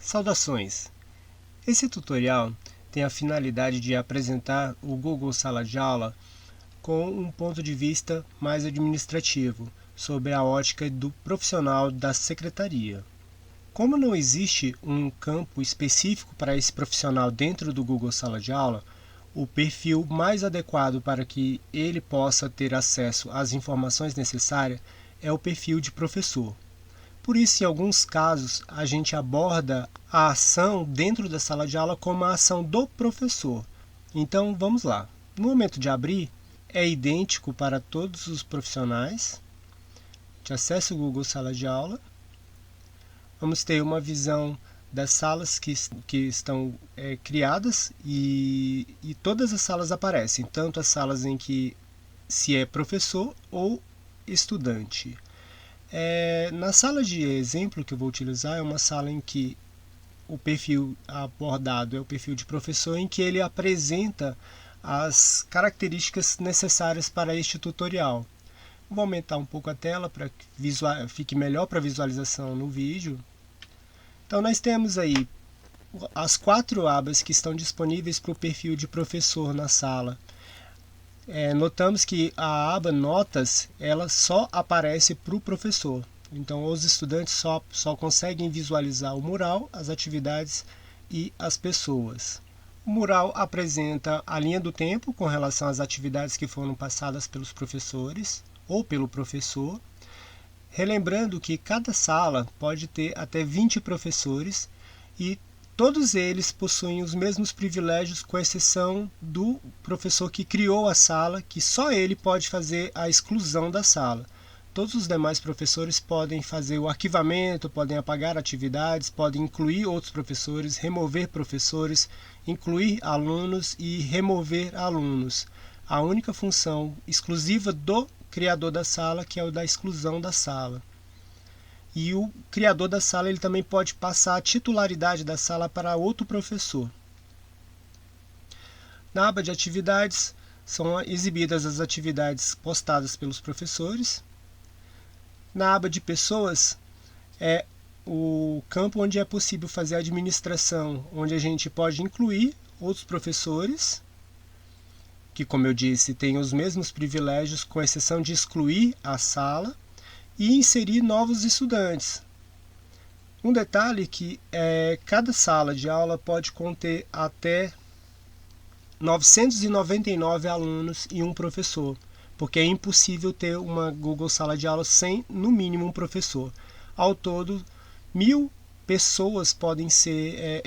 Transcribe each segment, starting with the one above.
Saudações! Esse tutorial tem a finalidade de apresentar o Google Sala de Aula com um ponto de vista mais administrativo, sobre a ótica do profissional da secretaria. Como não existe um campo específico para esse profissional dentro do Google Sala de Aula, o perfil mais adequado para que ele possa ter acesso às informações necessárias é o perfil de professor. Por isso, em alguns casos, a gente aborda a ação dentro da sala de aula como a ação do professor. Então, vamos lá. No momento de abrir, é idêntico para todos os profissionais. A gente acessa o Google Sala de Aula. Vamos ter uma visão das salas que estão criadas e todas as salas aparecem, tanto as salas em que se é professor ou estudante. Na sala de exemplo que eu vou utilizar é uma sala em que o perfil abordado é o perfil de professor, em que ele apresenta as características necessárias para este tutorial. Vou aumentar um pouco a tela para que fique melhor para visualização no vídeo. Então nós temos aí as 4 abas que estão disponíveis para o perfil de professor na sala. Notamos que a aba Notas ela só aparece para o professor. Então os estudantes só conseguem visualizar o mural, as atividades e as pessoas. O mural apresenta a linha do tempo com relação às atividades que foram passadas pelos professores ou pelo professor. Relembrando que cada sala pode ter até 20 professores e todos eles possuem os mesmos privilégios, com exceção do professor que criou a sala, que só ele pode fazer a exclusão da sala. Todos os demais professores podem fazer o arquivamento, podem apagar atividades, podem incluir outros professores, remover professores, incluir alunos e remover alunos. A única função exclusiva do criador da sala, que é o da exclusão da sala. E o criador da sala ele também pode passar a titularidade da sala para outro professor. Na aba de atividades, são exibidas as atividades postadas pelos professores. Na aba de pessoas, é o campo onde é possível fazer a administração, onde a gente pode incluir outros professores, que, como eu disse, têm os mesmos privilégios, com exceção de excluir a sala, e inserir novos estudantes. Um detalhe que cada sala de aula pode conter até 999 alunos e um professor, porque é impossível ter uma Google Sala de Aula sem, no mínimo, um professor. Ao todo, 1000 pessoas podem ser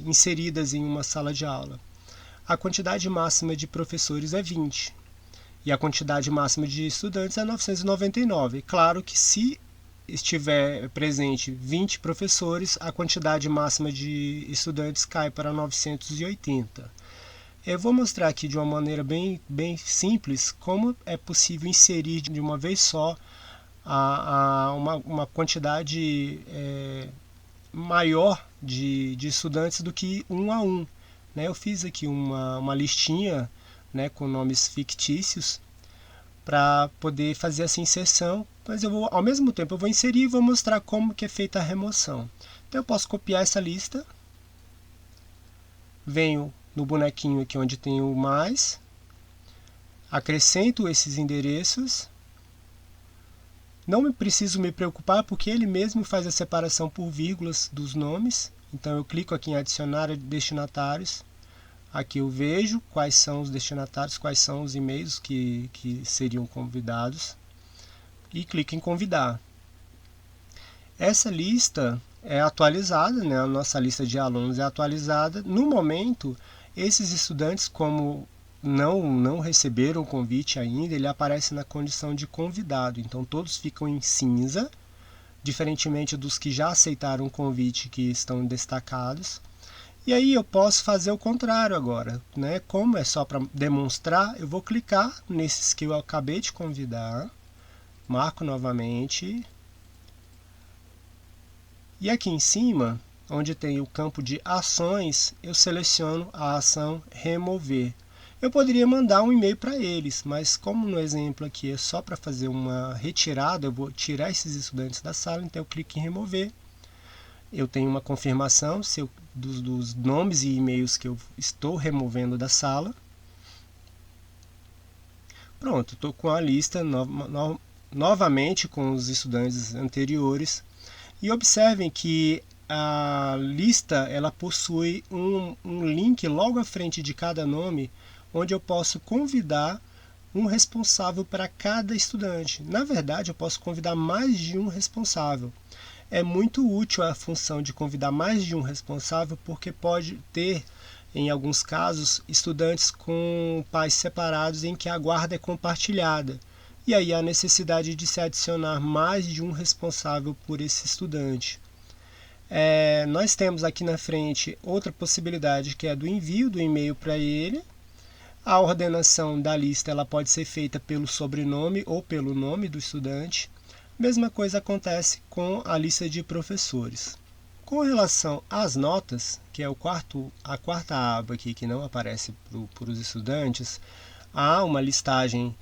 inseridas em uma sala de aula. A quantidade máxima de professores é 20. E a quantidade máxima de estudantes é 999. Claro que se estiver presente 20 professores, a quantidade máxima de estudantes cai para 980. Eu vou mostrar aqui de uma maneira bem simples como é possível inserir de uma vez só uma quantidade maior de estudantes do que um a um. Eu fiz aqui uma listinha com nomes fictícios para poder fazer essa inserção, mas ao mesmo tempo eu vou inserir e vou mostrar como que é feita a remoção. Então eu posso copiar essa lista, venho no bonequinho aqui onde tem o mais, acrescento esses endereços, não preciso me preocupar porque ele mesmo faz a separação por vírgulas dos nomes, então eu clico aqui em adicionar destinatários. Aqui eu vejo quais são os destinatários, quais são os e-mails que seriam convidados e clico em convidar. Essa lista é atualizada, a nossa lista de alunos é atualizada. No momento, esses estudantes, como não receberam o convite ainda, ele aparece na condição de convidado. Então todos ficam em cinza, diferentemente dos que já aceitaram o convite, que estão destacados. E aí eu posso fazer o contrário agora, Como é só para demonstrar, eu vou clicar nesses que eu acabei de convidar, marco novamente, e aqui em cima, onde tem o campo de ações, eu seleciono a ação remover. Eu poderia mandar um e-mail para eles, mas como no exemplo aqui é só para fazer uma retirada, eu vou tirar esses estudantes da sala, então eu clico em remover. eu tenho uma confirmação dos nomes e e-mails que eu estou removendo da sala. Pronto, estou com a lista novamente com os estudantes anteriores. E observem que a lista ela possui um link logo à frente de cada nome, onde eu posso convidar um responsável para cada estudante. Na verdade, eu posso convidar mais de um responsável. É muito útil a função de convidar mais de um responsável, porque pode ter, em alguns casos, estudantes com pais separados em que a guarda é compartilhada. E aí há necessidade de se adicionar mais de um responsável por esse estudante. Nós temos aqui na frente outra possibilidade, que é do envio do e-mail para ele. A ordenação da lista ela pode ser feita pelo sobrenome ou pelo nome do estudante. Mesma coisa acontece com a lista de professores. Com relação às notas, que é a quarta aba aqui que não aparece para os estudantes, há uma listagem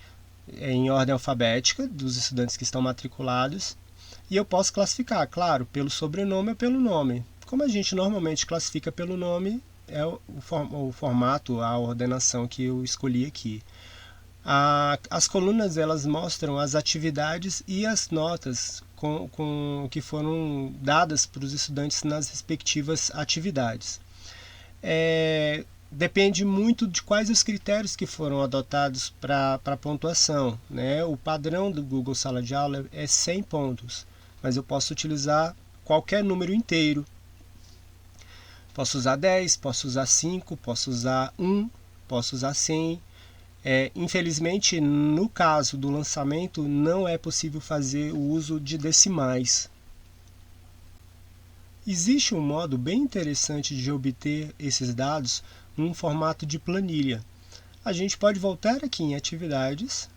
em ordem alfabética dos estudantes que estão matriculados, e eu posso classificar, claro, pelo sobrenome ou pelo nome. Como a gente normalmente classifica pelo nome, é o formato, a ordenação que eu escolhi aqui. As colunas elas mostram as atividades e as notas que foram dadas para os estudantes nas respectivas atividades. Depende muito de quais os critérios que foram adotados para a pontuação, né? O padrão do Google Sala de Aula é 100 pontos, mas eu posso utilizar qualquer número inteiro. Posso usar 10, posso usar 5, posso usar 1, posso usar 100. Infelizmente, no caso do lançamento, não é possível fazer o uso de decimais. Existe um modo bem interessante de obter esses dados num formato de planilha. A gente pode voltar aqui em Atividades,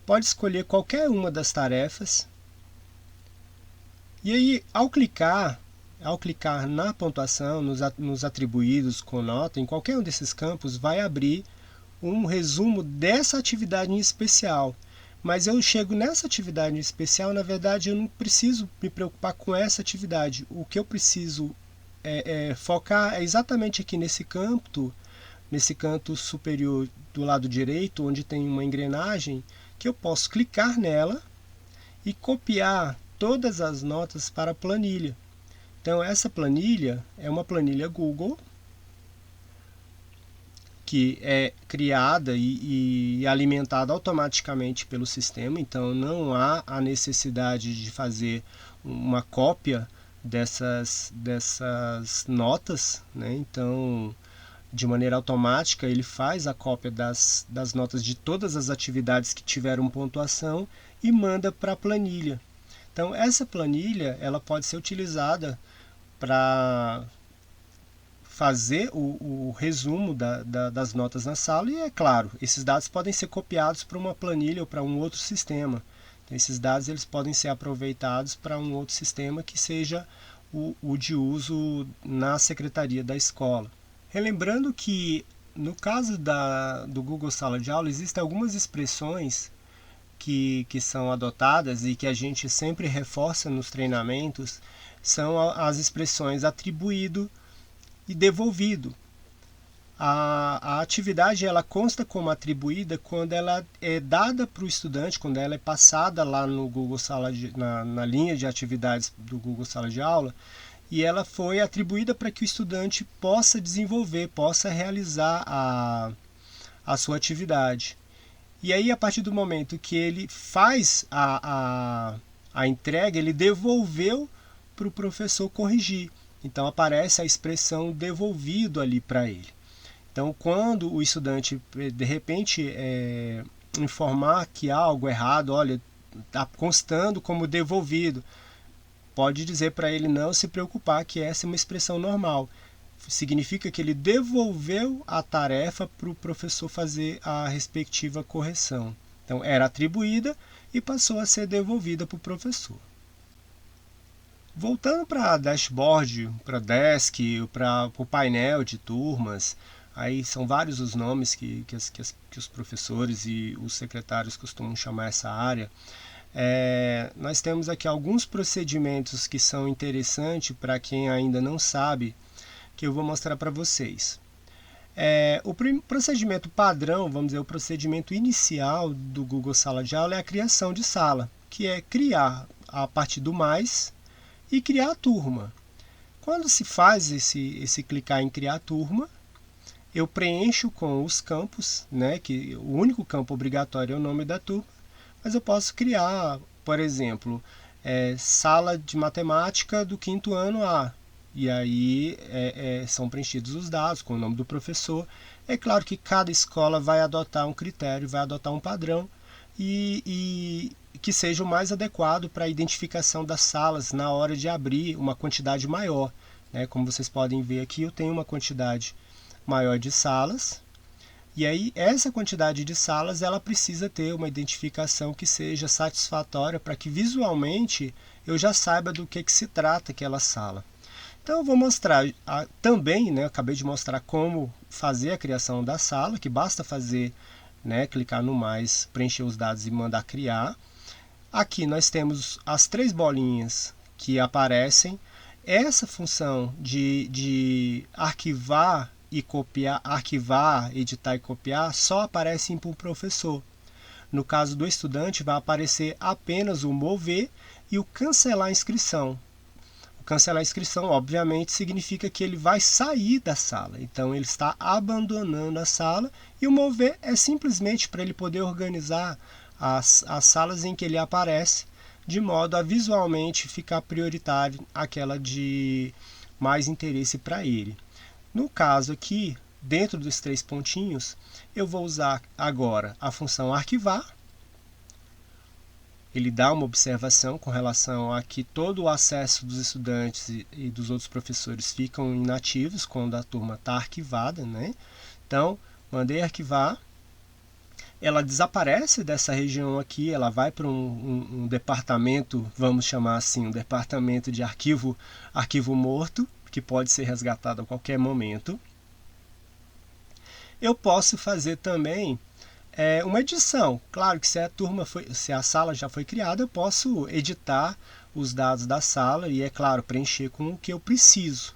pode escolher qualquer uma das tarefas, e aí, ao clicar na pontuação, nos atribuídos com nota, em qualquer um desses campos, vai abrir um resumo dessa atividade em especial. Mas eu chego nessa atividade em especial, na verdade eu não preciso me preocupar com essa atividade. O que eu preciso focar é exatamente aqui nesse canto superior do lado direito, onde tem uma engrenagem, que eu posso clicar nela e copiar todas as notas para a planilha. Então essa planilha é uma planilha Google, que é criada e alimentada automaticamente pelo sistema, então não há a necessidade de fazer uma cópia dessas notas, né? Então, de maneira automática, ele faz a cópia das notas de todas as atividades que tiveram pontuação e manda para a planilha. Então, essa planilha ela pode ser utilizada para fazer o resumo das notas na sala, e é claro, esses dados podem ser copiados para uma planilha ou para um outro sistema. Então, esses dados eles podem ser aproveitados para um outro sistema que seja o de uso na secretaria da escola. Relembrando que no caso do Google Sala de Aula existem algumas expressões que são adotadas e que a gente sempre reforça nos treinamentos, são as expressões atribuído e devolvido. A atividade ela consta como atribuída quando ela é dada para o estudante, quando ela é passada lá no Google na linha de atividades do Google Sala de Aula, e ela foi atribuída para que o estudante possa desenvolver, possa realizar a sua atividade. E aí, a partir do momento que ele faz a entrega, ele devolveu para o professor corrigir. Então aparece a expressão devolvido ali para ele. Então, quando o estudante, de repente, informar que há algo errado, olha, está constando como devolvido, pode dizer para ele não se preocupar, que essa é uma expressão normal. Significa que ele devolveu a tarefa para o professor fazer a respectiva correção. Então, era atribuída e passou a ser devolvida para o professor. Voltando para dashboard, para desk, para o painel de turmas, aí são vários os nomes que os professores e os secretários costumam chamar essa área. Nós temos aqui alguns procedimentos que são interessantes para quem ainda não sabe, que eu vou mostrar para vocês. O procedimento padrão, vamos dizer, o procedimento inicial do Google Sala de Aula é a criação de sala, que é criar a partir do mais e criar a turma. Quando se faz esse clicar em criar turma, eu preencho com os campos, né, que o único campo obrigatório é o nome da turma, mas eu posso criar, por exemplo, sala de matemática do 5º ano A, e aí são preenchidos os dados com o nome do professor. É claro que cada escola vai adotar um critério, vai adotar um padrão, e que seja o mais adequado para a identificação das salas na hora de abrir uma quantidade maior, né? Como vocês podem ver aqui, eu tenho uma quantidade maior de salas, e aí essa quantidade de salas ela precisa ter uma identificação que seja satisfatória para que visualmente eu já saiba do que se trata aquela sala. Então eu vou mostrar também, né, eu acabei de mostrar como fazer a criação da sala, que basta fazer, né, clicar no mais, preencher os dados e mandar criar. Aqui nós temos as 3 bolinhas que aparecem. Essa função de arquivar e copiar, arquivar, editar e copiar, só aparece para o professor. No caso do estudante, vai aparecer apenas o mover e o cancelar a inscrição. O cancelar a inscrição, obviamente, significa que ele vai sair da sala. Então, ele está abandonando a sala, e o mover é simplesmente para ele poder organizar as salas em que ele aparece, de modo a visualmente ficar prioritário aquela de mais interesse para ele. No caso aqui, dentro dos 3 pontinhos, eu vou usar agora a função arquivar. Ele dá uma observação com relação a que todo o acesso dos estudantes e dos outros professores ficam inativos quando a turma está arquivada, né? Então, mandei arquivar. Ela desaparece dessa região aqui, ela vai para um departamento, vamos chamar assim, um departamento de arquivo morto, que pode ser resgatado a qualquer momento. Eu posso fazer também uma edição. Claro que se a sala já foi criada, eu posso editar os dados da sala e, é claro, preencher com o que eu preciso.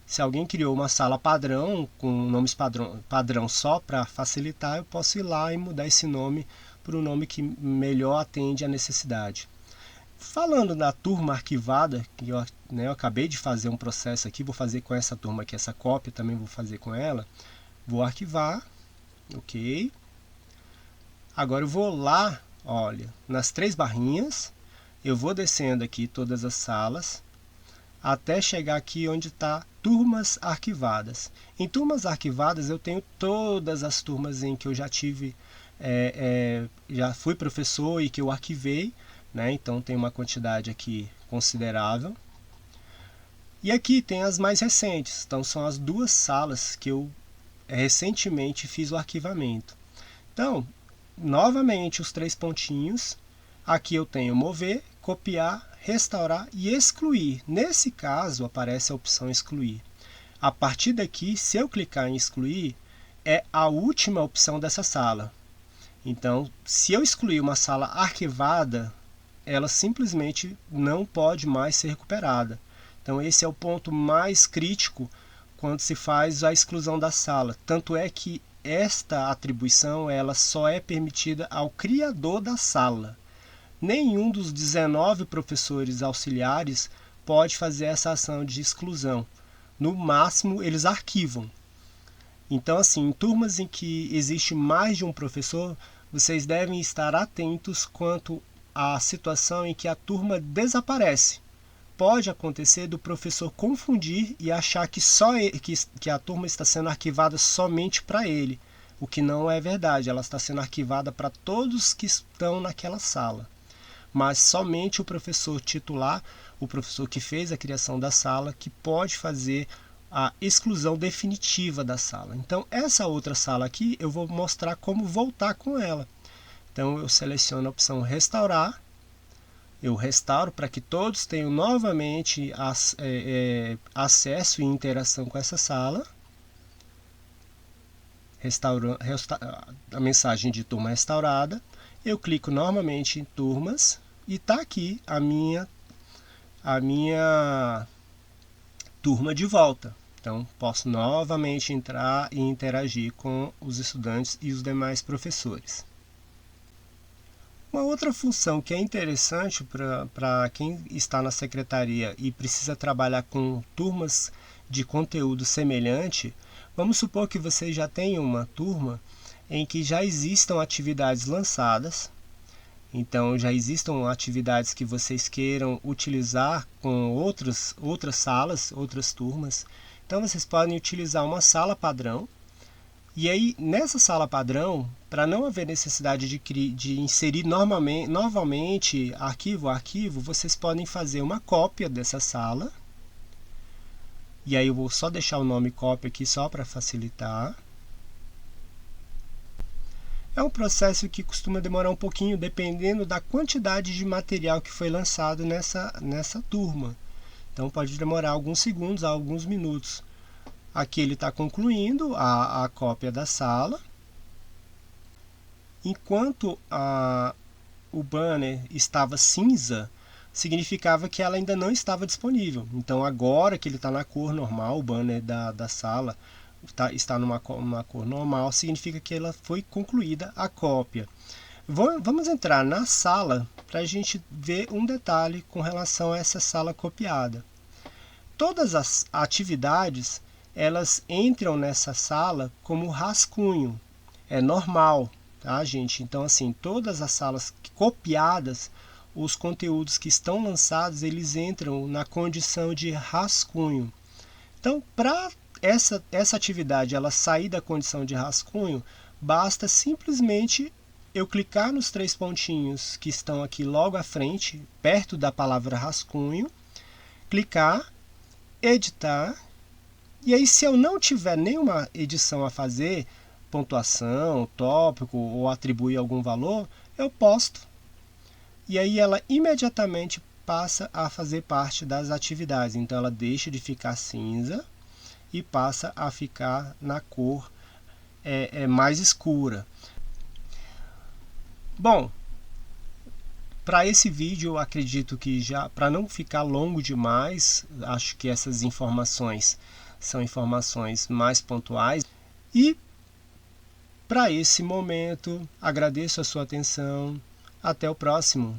Se alguém criou uma sala padrão, com nomes padrão só para facilitar, eu posso ir lá e mudar esse nome para um nome que melhor atende à necessidade. Falando da turma arquivada, que eu acabei de fazer um processo aqui, vou fazer com essa turma aqui, essa cópia também vou fazer com ela. Vou arquivar, ok. Agora eu vou lá, olha, nas 3 barrinhas, eu vou descendo aqui todas as salas, até chegar aqui onde está turmas arquivadas. Em turmas arquivadas eu tenho todas as turmas em que eu já tive, já fui professor e que eu arquivei, né? Então tem uma quantidade aqui considerável. E aqui tem as mais recentes, então são as 2 salas que eu recentemente fiz o arquivamento. Então, novamente os 3 pontinhos, aqui eu tenho mover, copiar, restaurar e excluir. Nesse caso aparece a opção excluir. A partir daqui, se eu clicar em excluir, é a última opção dessa sala. Então, se eu excluir uma sala arquivada, ela simplesmente não pode mais ser recuperada. Então esse é o ponto mais crítico quando se faz a exclusão da sala. Tanto é que esta atribuição ela só é permitida ao criador da sala. Nenhum dos 19 professores auxiliares pode fazer essa ação de exclusão. No máximo, eles arquivam. Então, assim, em turmas em que existe mais de um professor, vocês devem estar atentos quanto à situação em que a turma desaparece. Pode acontecer do professor confundir e achar que que a turma está sendo arquivada somente para ele, o que não é verdade. Ela está sendo arquivada para todos que estão naquela sala, mas somente o professor titular, o professor que fez a criação da sala, que pode fazer a exclusão definitiva da sala. Então essa outra sala aqui eu vou mostrar como voltar com ela. Então eu seleciono a opção restaurar, eu restauro para que todos tenham novamente acesso e interação com essa sala. A mensagem de turma restaurada. Eu clico novamente em turmas, e está aqui a minha turma de volta. Então, posso novamente entrar e interagir com os estudantes e os demais professores. Uma outra função que é interessante para quem está na secretaria e precisa trabalhar com turmas de conteúdo semelhante, vamos supor que você já tenha uma turma em que já existam atividades lançadas. Então, já existam atividades que vocês queiram utilizar com outras salas, outras turmas. Então, vocês podem utilizar uma sala padrão. E aí, nessa sala padrão, para não haver necessidade de inserir novamente arquivo a arquivo, vocês podem fazer uma cópia dessa sala. E aí eu vou só deixar o nome cópia aqui só para facilitar. É um processo que costuma demorar um pouquinho, dependendo da quantidade de material que foi lançado nessa turma. Então pode demorar alguns segundos, alguns minutos. Aqui ele está concluindo a cópia da sala. Enquanto o banner estava cinza, significava que ela ainda não estava disponível. Então agora que ele está na cor normal, o banner da sala está numa cor normal, significa que ela foi concluída a cópia. Vamos entrar na sala para a gente ver um detalhe com relação a essa sala copiada. Todas as atividades, elas entram nessa sala como rascunho. É normal, tá, gente? Então, assim, todas as salas copiadas, os conteúdos que estão lançados, eles entram na condição de rascunho. Então, para essa atividade ela sair da condição de rascunho, basta simplesmente eu clicar nos 3 pontinhos que estão aqui logo à frente, perto da palavra rascunho, clicar, editar, e aí se eu não tiver nenhuma edição a fazer, pontuação, tópico ou atribuir algum valor, eu posto. E aí ela imediatamente passa a fazer parte das atividades, então ela deixa de ficar cinza e passa a ficar na cor mais escura. Bom, para esse vídeo eu acredito que já, para não ficar longo demais, acho que essas informações são informações mais pontuais. E para esse momento, agradeço a sua atenção. Até o próximo.